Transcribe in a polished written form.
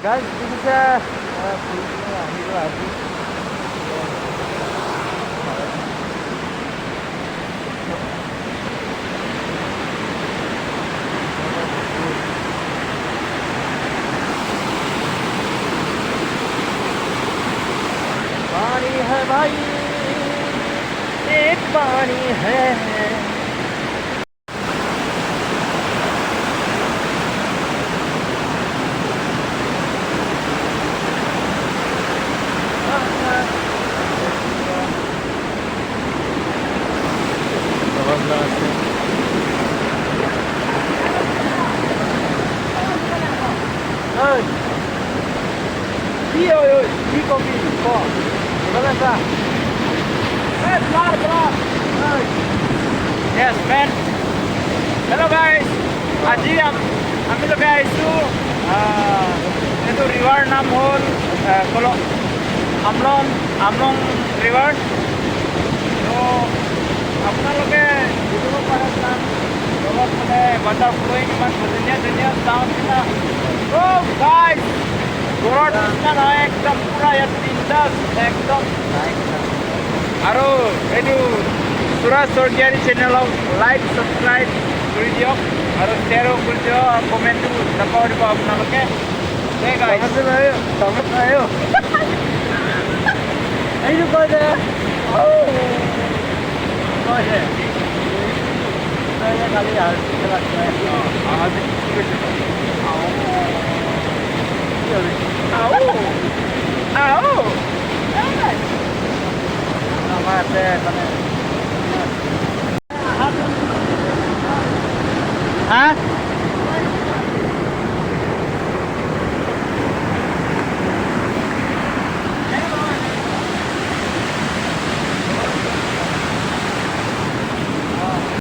Guys দেখিছা ফুৰিবলৈ আহিলোঁ আজি पानी है भाई एक पानी है Oi, comi, ó. Começa. Yes, man. Hello guys. Aji আমি লোকে আহিছোঁ এইটো ৰিভাৰ নাম হ'ল আমলং ৰিভাৰ তো আপোনালোকে বুজিব পাৰে তাত লগত মানে ৱাটাৰ ফ্ল'য়িং ইমান ধুনীয়া ধুনীয়া চাউণ্ড নিচিনা গাইজ ঘৰৰ নিচিনা নহয় একদম পূৰা ইয়াত বিন্দাছ একদম আৰু এইটো সুৰাজ স্বৰ্গীয়াৰী চেনেলক লাইক ছাবস্ক্ৰাইব কৰি দিয়ক আৰু শ্বেয়াৰো কৰি দিয়ক আৰু কমেণ্টটো নকৰিব আপোনালোকে এইটো কৈ দে কালি আমাৰ আছে মানে হা